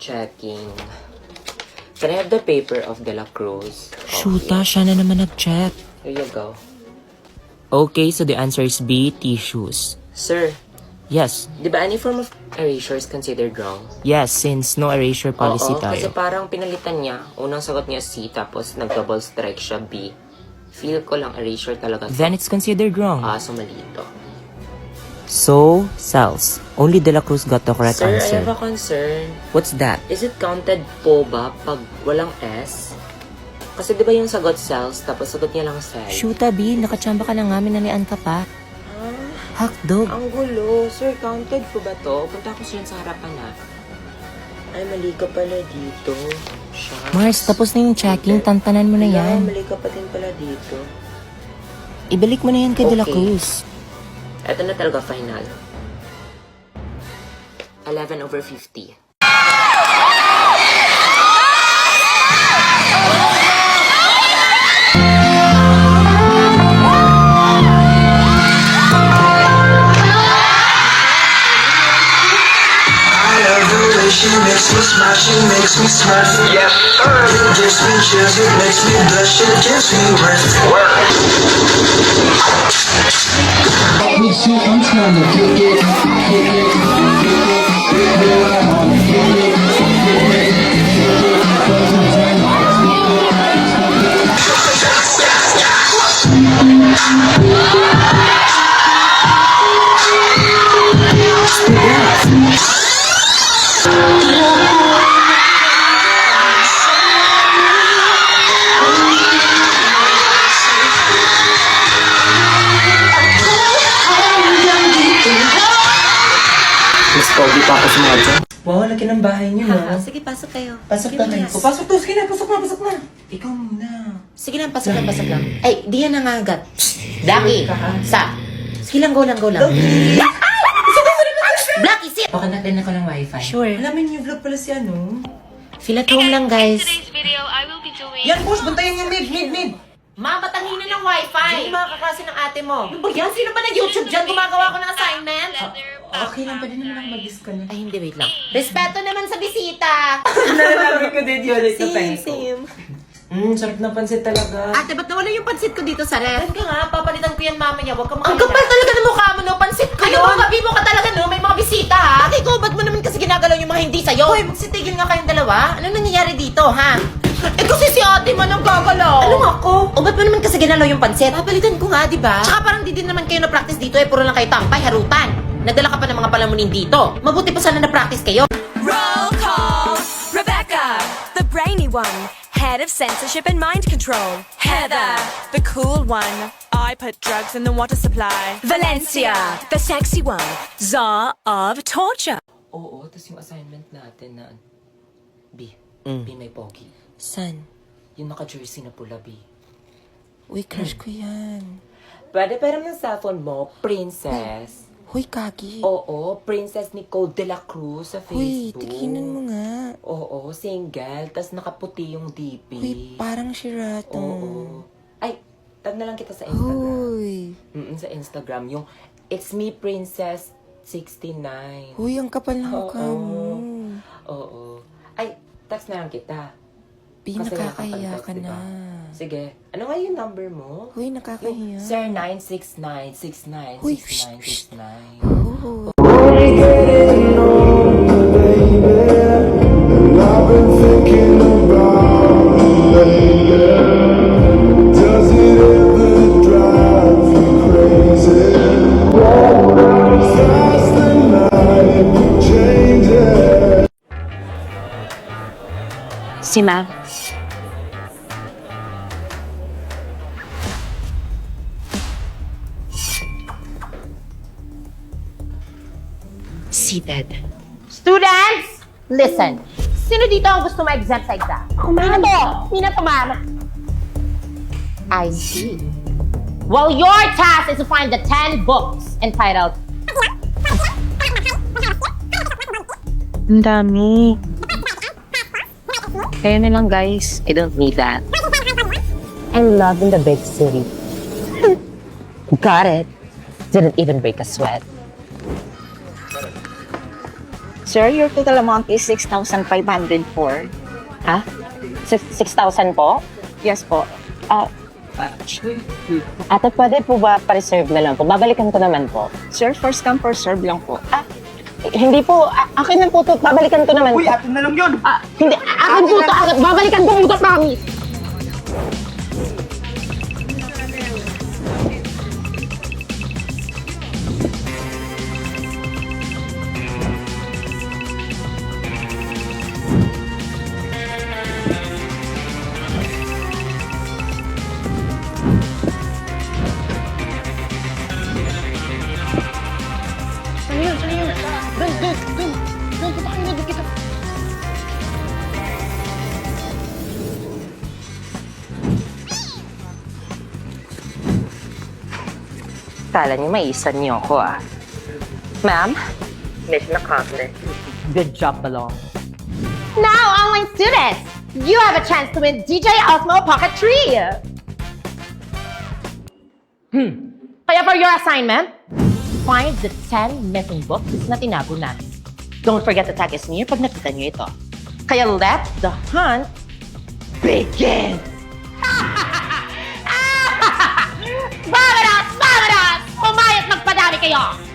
checking. Can I have the paper of De La Cruz? Shoota, siya na naman nag-check. Here you go. Okay, so the answer is B, tissues. Sir, Yes. di ba any form of erasure is considered wrong? Yes, since no erasure policy Oo, kasi tayo. parang pinalitan niya. Unang sagot niya C, tapos nag-double strike siya B. Feel ko lang erasure talaga. Then it's considered wrong. So mali ito. So, cells. Only De La Cruz got the correct Sir, answer. I have a concern. What's that? Is it counted po ba pag walang S? Kasi di ba yung sagot cells, tapos sagot niya lang cell? Shoota, B. Nakachamba ka na nga. Minalian ka pa. Hotdog. Ang gulo. Sir, counted po ba to? Punta ko siya sa harapan na. Ay, mali ka pala dito. Shucks. Mars, tapos na yung checking. Tantanan mo na Wala, yan. mali ka pa din pala dito. Ibalik mo na yan kay De La Okay. Cruz. Ito na talaga final. 11/50. She makes me smile, she makes me smile. Yes, sir. It gives me chills, it makes me blush, it gives me rest. Work. We see I'm trying to kick it, kick it, kick it, kick it, I wanna kick it, kick it, Mas pogi pa ako sa mga dyan. Wow, laki ng bahay niyo, no? Sige, pasok kayo. Pasok Sige, na kayo. bilis. Pasok to. Sige na, pasok na, pasok na. Ikaw muna. Sige lang, pasok lang, pasok lang. Ay, di yan nangagat. Blackie, sa. Sige lang, go lang, go lang. Blackie, sit! Baka natin ako ng wifi. Sure. Alamin niyo, vlog pala si ano. Feel at home lang, guys. today's video, I will be doing... Yan, boss, bantayan yung mid. Ma, matangina ng wifi. Yung mga kaklase ng ate mo. Ano ba yan? Sino ba nag-YouTube dyan? Gumagawa ko ng assignment? Okay lang, pwede naman ako mag-disconnect. Ay, hindi, wait lang. Respeto naman sa bisita. Nalalaman ko din yun. Ito tayo. Same. Sarap ng pansit talaga. Ate, ba't nawala yung pansit ko dito sa ref? Saan ka nga? Papalitan ko yan mamaya. Huwag ka Ang kapal talaga ng mukha mo, no? Pansit ko Ano yun. ba? Kabi mo ka talaga, no? May mga bisita, ha? Ate ko, ba't mo naman kasi ginagalaw yung mga hindi sa'yo? Hoy, magsitigil nga kayong dalawa. Ano nangyayari dito, ha? Eh kasi si ate man ang gagalaw. Ano ako? O ba't mo naman kasi ginalaw yung pansit? Papalitan ko nga, di ba? Tsaka parang di din naman kayo na-practice dito, eh. Puro lang kayo tampay, harutan. Nagdala ka pa ng mga palamunin dito. Mabuti pa sana na-practice kayo. Roll call. Rebecca, the brainy one, head of censorship and mind control. Heather, the cool one. I put drugs in the water supply. Valencia, the sexy one, czar of torture. Oo, tapos yung assignment natin na B. Mm. B may pogi. San? Yung naka-jersey na pula, B. Uy, crush ko yan. Pwede pero ng cellphone mo, Princess. Huy, kagi. Oo, Princess Nicole De La Cruz sa Huy, Facebook. tikinan mo nga. Oo, single. Tapos nakaputi yung DP. Huy, parang Shirato. Oo. Ay, tag na lang kita sa Instagram. Huy. Sa Instagram. Yung It's Me Princess 69. Huy, ang kapal ng mukha Oo. mo. Oo. Ay, text na lang kita. Bi, Kasi nakakahiya nakaka-text, ka diba? na. Sige. Ano nga yung number mo? Huy, nakakahiya. Sir 969696969. Huy, Oh. I've been thinking about you lately. Does it ever drive you crazy? Fast the night changes. Si Ma. Seated. Students, listen. Sino dito ang gusto ma-exempt sa exam? Ako, ma'am. Sino to, ma'am? I see. Well, your task is to find the 10 books entitled... Ang dami. Kayo na lang, guys. I don't need that. I'm love in the big city. Got it. Didn't even break a sweat. Sir, your total amount is 6,504. Ha? 6,000 po? Yes po. Ate, pwede po ba pa-reserve na lang po? Babalikan ko naman po. Sir, first come, first serve lang po. Hindi po, akin na po to. Babalikan ko naman po. Uy, atin na lang yun! Hindi, akin po to. Babalikan ko po, promise. Kala niyo maisan niyo ako Ma'am? Mission accomplished. Good job, Balong. Now, online students, you have a chance to win DJ Osmo Pocket Tree. Kaya for your assignment, find the 10 missing books na tinago natin. Don't forget to tag us near pag nakita niyo ito. Kaya let the hunt begin! Vamanos! Vamanos! Umayat magpadami kayo!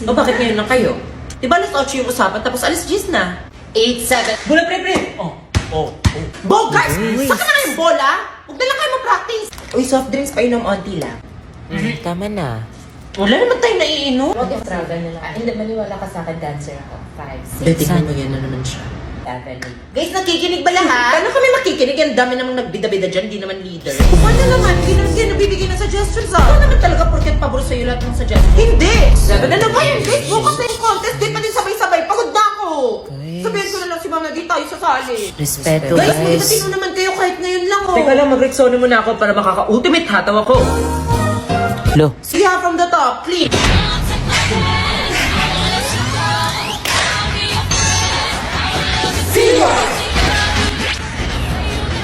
O bakit ngayon lang kayo? Di ba alas 8 yung usapan tapos alas 10 na? 8-7. Bola, pre! Bogars! Saka na kayong bola? Huwag na lang kayo mag-practice! Uy, soft drinks pa inom onti lang. Tama na. Wala naman tayo naiinom. Huwag yung travel na lang. Hindi, maniwala ka sa akin, dancer ako. 5, 6, Tingnan mo yan na naman siya. 7, 8. Guys, nakikinig ba lahat? Paano kami makikinig? Ang dami namang nagbida-bida dyan, di naman leader. Paano naman? Hindi naman kayo nabibigay ng suggestions Ikaw naman talaga porket pabor sa'yo lahat ng suggestions. Hindi! Sabi na naman yun, guys. Bukas na yung contest. Di pa din sabay-sabay. Pagod na ako. Sabihin ko na lang si mama, di tayo sasali. Respeto, Guys, guys. magtatino naman kayo kahit ngayon lang Teka lang, mag-rexona muna ako para makaka-ultimate hataw ako. Lo, See her from the top, please.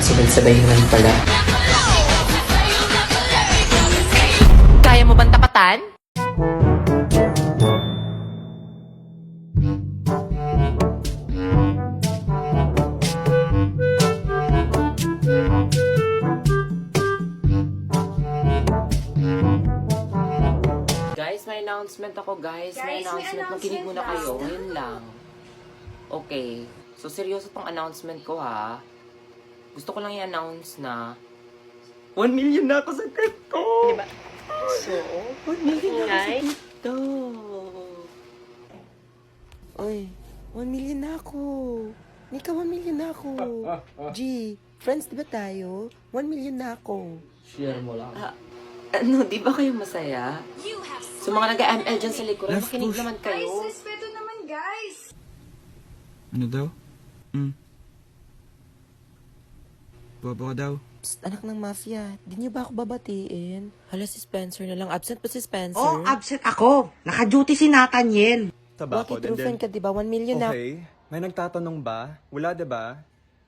sabay-sabay naman pala. Kaya mo bang tapatan? Guys, may announcement ako, guys. May announcement. Makinig muna kayo. Ngayon lang. Okay. So, seryoso tong announcement ko, ha? Gusto ko lang i-announce na 1 million na ako sa TikTok! Diba? So, 1 million na ako sa TikTok! Oy, 1 million na ako! Nika, 1 million na ako! G, friends, diba tayo? 1 million na ako! Share mo lang. Ano, di ba kayo masaya? So, mga nag-ML dyan sa likuran, makinig naman kayo. Ano daw? Bobo ka daw. Psst, anak ng mafia, di niyo ba ako babatiin? Hala, si Spencer na lang. Absent pa si Spencer? Oh, absent ako. Naka-duty si Nathaniel. Tabako, Bakit, true friend ka, di ba? 1 million na. Okay. May nagtatanong ba? Wala, diba?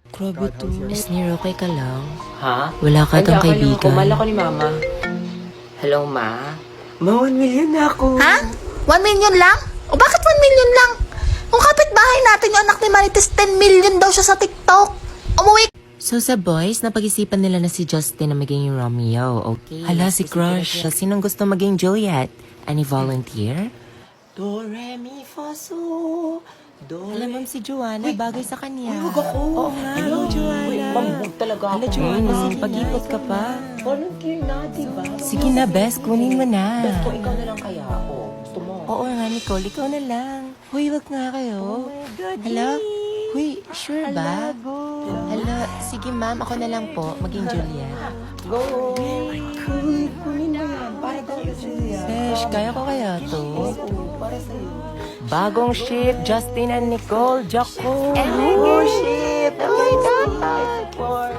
Grabe God, to. how's your- Nesnir, okay ka lang? Ha? Wala ka Hindi, tong okay lang kaibigan. ako. Mahal ako ni mama. Hello, ma? Ma, 1 million na ako. Ha? 1 million lang? O bakit 1 million lang? Kung kapitbahay natin yung anak ni Marites, 10 million daw siya sa TikTok. Umuwi So sa boys, napag-isipan nila na si Justin na maging Romeo, okay? Hala, si Crush. Sinong gusto maging Juliet? Any volunteer? Do, re, mi, fa, so. Do, Alam mo si Joanna, bagay sa kanya. Huwag ako. Oo nga, hello Joanna. Wait, mambug talaga ako. Hala Joanna, Mm, sige pag-ipot ka pa. Volunteer na, diba? Sige na, best, kunin mo na. Kung ikaw na lang kaya ako. Gusto mo? Oo nga, Nicole, ikaw na lang. Huy, wag nga kayo. Hala? Huy, sure ba? Hala, sige ma'am, ako na lang po, maging Juliet. Go! Kunin mo yan. Para daw sa Julia. Besh, kaya ko kaya to? Oo, para sa'yo. Bagong ship, Justin and Nicole, Jaco. Oh, shit! Oh my God!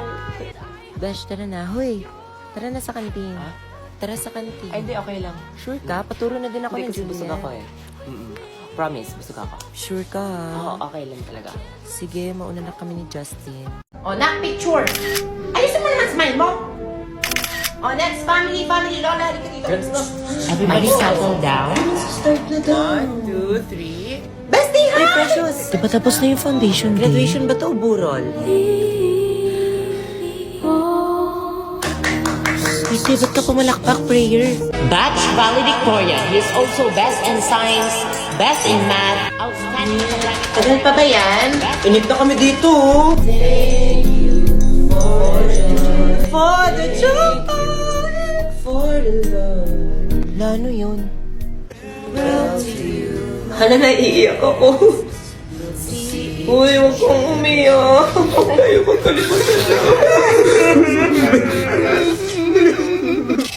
Besh, tara na. Huy, tara na sa kantin. Tara sa kantin. Ay, hindi, okay lang. Sure ka? Paturo na din ako Hindi, ng kasi Juliet. busog ako eh. Promise, busog ako. Sure ka? Oo, okay lang talaga. Sige, mauna na kami ni Justin. O, na picture. Ayusin mo naman smile mo. Oh, next, family, Lola, halika dito. Everybody settle down. Start na daw. 1, 2, 3. Bestie, hi! Ay, precious. Diba tapos na yung foundation day? Graduation ba to o burol? Kasi ba't ka pumalakpak, prayer? Batch valedictorian. He is also best in science, best in math, outstanding academic. Tagal pa ba yan? Inip na kami dito. For the joy, for the love. Lano yun? Hala, naiiyak ako. Uy, huwag kong umiyak. Tayo magkalimutan na.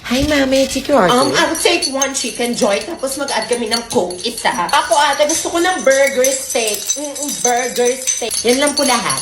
Hi, mami. Take your order. I'll take 1 chicken joy, tapos mag-add kami ng Coke isa. Ako ate, gusto ko ng burger steak. Burger steak. Yan lang po lahat.